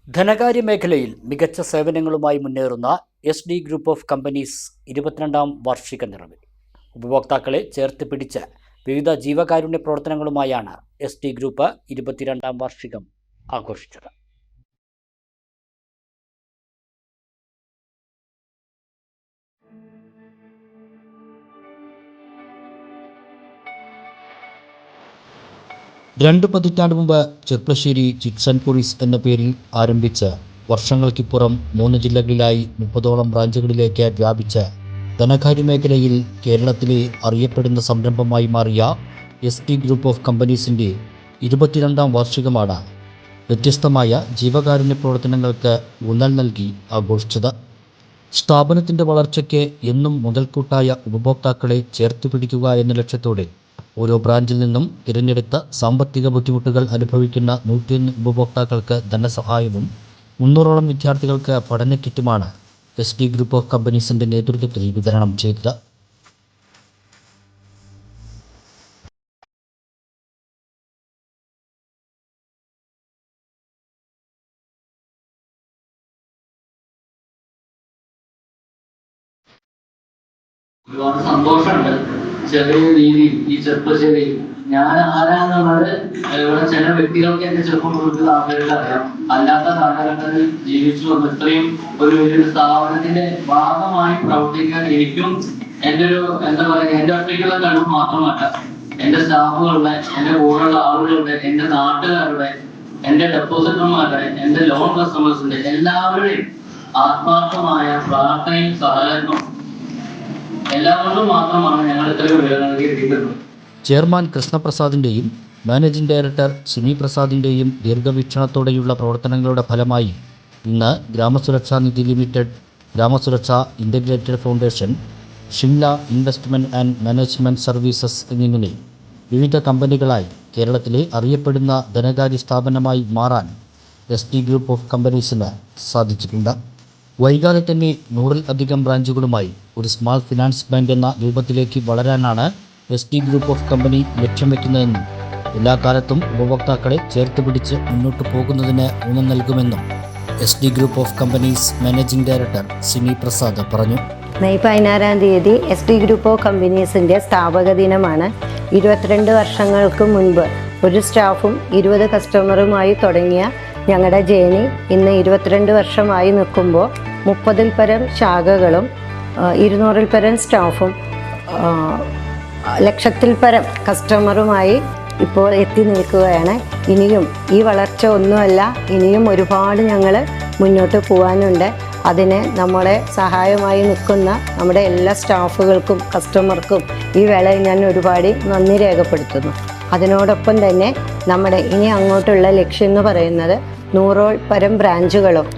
ധനകാര്യ മേഖലയിൽ മികച്ച സേവനങ്ങളുമായി മുന്നേറുന്ന എസ്.ഡി. ഗ്രൂപ്പ് ഓഫ് കമ്പനീസ് 22ാം വാർഷിക നിറവിൽ ഉപഭോക്താക്കളെ ചേർത്ത് പിടിച്ച് വിവിധ ജീവകാരുണ്യ പ്രവർത്തനങ്ങളുമായാണ് എസ്.ഡി. ഗ്രൂപ്പ് 22ാം വാർഷികം ആഘോഷിച്ചത്. രണ്ടു പതിറ്റാണ്ട് മുമ്പ് ചെർപ്പശ്ശേരി ചിറ്റ്സ് ആൻഡ് പോളീസ് എന്ന പേരിൽ ആരംഭിച്ച് വർഷങ്ങൾക്കിപ്പുറം 3 ജില്ലകളിലായി 30ഓളം ബ്രാഞ്ചുകളിലേക്ക് വ്യാപിച്ച് ധനകാര്യ മേഖലയിൽ കേരളത്തിലെ അറിയപ്പെടുന്ന സംരംഭമായി മാറിയ എസ്.ഡി. ഗ്രൂപ്പ് ഓഫ് കമ്പനീസിൻ്റെ 22ാം വാർഷികമാണ് വ്യത്യസ്തമായ ജീവകാരുണ്യ പ്രവർത്തനങ്ങൾക്ക് ഊന്നൽ നൽകി ആഘോഷിച്ചത്. സ്ഥാപനത്തിൻ്റെ വളർച്ചയ്ക്ക് എന്നും മുതൽക്കൂട്ടായ ഉപഭോക്താക്കളെ ചേർത്ത് പിടിക്കുക എന്ന ലക്ഷ്യത്തോടെ ഓരോ ബ്രാഞ്ചിൽ നിന്നും തിരഞ്ഞെടുത്ത സാമ്പത്തിക ബുദ്ധിമുട്ടുകൾ അനുഭവിക്കുന്ന 101 ഉപഭോക്താക്കൾക്ക് ധനസഹായവും 300ഓളം വിദ്യാർത്ഥികൾക്ക് പഠന കിറ്റുമാണ് എസ്.ഡി. ഗ്രൂപ്പ് ഓഫ് കമ്പനീസിൻ്റെ നേതൃത്വത്തിൽ വിതരണം ചെയ്തത്. ഒരുപാട് സന്തോഷമുണ്ട്. ചെറിയ രീതിയിൽ ഈ ചെറുപ്പശ്ശേരി ഞാൻ ആരാന്നുള്ളത് ഇവിടെ ചില വ്യക്തികൾക്ക് എന്റെ ചെറുപ്പം കൂടുതൽ ആളുകൾക്ക് അറിയാം. അല്ലാത്ത കാലഘട്ടത്തിൽ ജീവിച്ചു വന്ന ഇത്രയും ഒരു വലിയൊരു സ്ഥാപനത്തിന്റെ ഭാഗമായി പ്രവർത്തിക്കാൻ എനിക്കും എൻ്റെ ഒരു എന്താ പറയുക എന്റെ ഒറ്റയ്ക്കുള്ള കഴിവ് മാത്രമല്ല, എന്റെ സ്റ്റാഫുകളുടെ, എന്റെ കൂടെയുള്ള ആളുകളുടെ, എന്റെ നാട്ടുകാരുടെ, എന്റെ ഡെപ്പോസിറ്റർമാരുടെ, എന്റെ ലോൺ കസ്റ്റമേഴ്സിന്റെ എല്ലാവരുടെയും ആത്മാർത്ഥമായ പ്രാർത്ഥനയും സഹകരണവും എല്ലാവരും മാത്രമാണ് ഞങ്ങൾ ഇത്രയും നൽകിയിരിക്കുന്നത്. ചെയർമാൻ കൃഷ്ണപ്രസാദിൻ്റെയും മാനേജിംഗ് ഡയറക്ടർ സുനി പ്രസാദിൻ്റെയും ദീർഘവീക്ഷണത്തോടെയുള്ള പ്രവർത്തനങ്ങളുടെ ഫലമായി ഇന്ന് Gramasuraksha Nidhi limited, Gramasuraksha integrated foundation, Shimla investment and management services എന്നിങ്ങനെ വിവിധ കമ്പനികളായി കേരളത്തിലെ അറിയപ്പെടുന്ന ധനകാര്യ സ്ഥാപനമായി മാറാൻ എസ്.ഡി. ഗ്രൂപ്പ് ഓഫ് കമ്പനീസിന് സാധിച്ചിട്ടുണ്ട്. വൈകാതെ തന്നെ 100-ൽ അധികം ബ്രാഞ്ചുകളുമായി ഒരു സ്മാൾ ഫിനാൻസ് ബാങ്ക് എന്ന രൂപത്തിലേക്ക് വളരാനാണ് എസ്.ഡി. ഗ്രൂപ്പ് ഓഫ് കമ്പനി ലക്ഷ്യം വയ്ക്കുന്നതെന്നും എല്ലാ കാലത്തും ഉപഭോക്താക്കളെ ചേർത്ത് പിടിച്ച് മുന്നോട്ട് പോകുന്നതിന് ഊന്നൽ നൽകുമെന്നും SD. Group of companies managing director Suni Prasad പറഞ്ഞു. മെയ് 16-ാം തീയതി എസ്.ഡി. ഗ്രൂപ്പ് ഓഫ് കമ്പനീസിൻ്റെ സ്ഥാപക ദിനമാണ്. 22 വർഷങ്ങൾക്ക് മുൻപ് ഒരു സ്റ്റാഫും 20 കസ്റ്റമറുമായി തുടങ്ങിയ ഞങ്ങളുടെ ജേണി ഇന്ന് 22 വർഷമായി നിൽക്കുമ്പോൾ 30-ൽ പരം ശാഖകളും 200-ൽ പരം സ്റ്റാഫും 1,00,000-ൽ പരം കസ്റ്റമറുമായി ഇപ്പോൾ എത്തി നിൽക്കുകയാണ്. ഇനിയും ഈ വളർച്ച ഒന്നുമല്ല, ഇനിയും ഒരുപാട് ഞങ്ങൾ മുന്നോട്ട് പോകാനുണ്ട്. അതിന് നമ്മളെ സഹായമായി നിൽക്കുന്ന നമ്മുടെ എല്ലാ സ്റ്റാഫുകൾക്കും കസ്റ്റമർക്കും ഈ വേളയിൽ ഞാൻ ഒരുപാട് നന്ദി രേഖപ്പെടുത്തുന്നു. അതിനോടൊപ്പം തന്നെ നമ്മുടെ ഇനി അങ്ങോട്ടുള്ള ലക്ഷ്യം എന്ന് പറയുന്നത് 100-ഓൾ പരം ബ്രാഞ്ചുകളും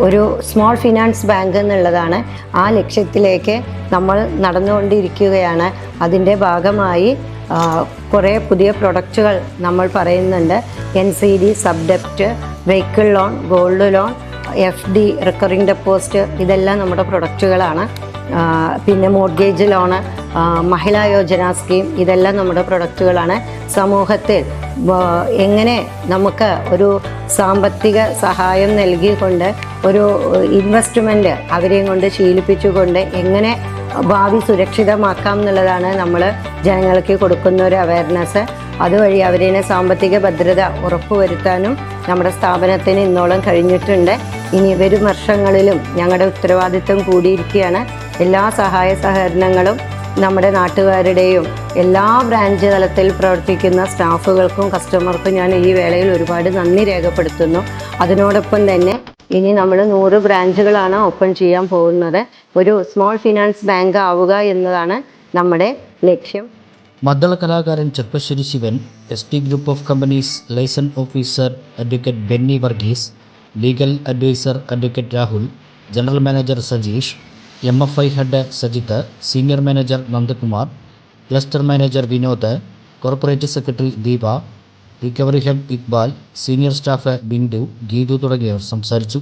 ഒരു സ്മോൾ ഫിനാൻസ് ബാങ്ക് എന്നുള്ളതാണ്. ആ ലക്ഷ്യത്തിലേക്ക് നമ്മൾ നടന്നുകൊണ്ടിരിക്കുകയാണ്. അതിൻ്റെ ഭാഗമായി കുറേ പുതിയ പ്രൊഡക്റ്റുകൾ നമ്മൾ പറയുന്നുണ്ട്. NCD, സബ് ഡെപ്റ്റ്, vehicle loan, gold loan, FD, recurring deposit, ഇതെല്ലാം നമ്മുടെ പ്രൊഡക്റ്റുകളാണ്. പിന്നെ mortgage loan, Mahila Yojana scheme, ഇതെല്ലാം നമ്മുടെ പ്രൊഡക്റ്റുകളാണ്. സമൂഹത്തിൽ എങ്ങനെ നമുക്ക് ഒരു സാമ്പത്തിക സഹായം നൽകിക്കൊണ്ട് ഒരു ഇൻവെസ്റ്റ്മെൻറ്റ് അവരെയും കൊണ്ട് ശീലിപ്പിച്ചുകൊണ്ട് എങ്ങനെ ഭാവി സുരക്ഷിതമാക്കാം എന്നുള്ളതാണ് നമ്മൾ ജനങ്ങൾക്ക് കൊടുക്കുന്ന ഒരു അവയർനെസ്. അതുവഴി അവരെ സാമ്പത്തിക ഭദ്രത ഉറപ്പുവരുത്താനും നമ്മുടെ സ്ഥാപനത്തിന് ഇന്നോളം കഴിഞ്ഞിട്ടുണ്ട്. ഇനി വരും വർഷങ്ങളിലും ഞങ്ങളുടെ ഉത്തരവാദിത്വം കൂടിയിരിക്കുകയാണ്. എല്ലാ സഹായ സഹകരണങ്ങളും നമ്മുടെ നാട്ടുകാരുടെയും എല്ലാ ബ്രാഞ്ച് തലത്തിൽ പ്രവർത്തിക്കുന്ന സ്റ്റാഫുകൾക്കും കസ്റ്റമർക്കും ഞാൻ ഈ വേളയിൽ ഒരുപാട് നന്ദി രേഖപ്പെടുത്തുന്നു. അതിനോടൊപ്പം തന്നെ ഇനി നമ്മൾ 100 ബ്രാഞ്ചുകളാണ് ഓപ്പൺ ചെയ്യാൻ പോകുന്നത്. ഒരു സ്മോൾ ഫിനാൻസ് ബാങ്ക് ആവുക എന്നതാണ് നമ്മുടെ ലക്ഷ്യം. മദ്ദള കലാകാരൻ Cherpassery Shivan, SD. Group of companies liaison officer advocate Benny Varghese, legal adviser advocate Rahul, general manager Sajeesh, MFI head Sajith, senior manager Nandakumar, cluster manager Vinod, corporate secretary Deepa, recovery head Iqbal, senior staff Bindu, Geethu തുടങ്ങിയവർ സംസാരിച്ചു.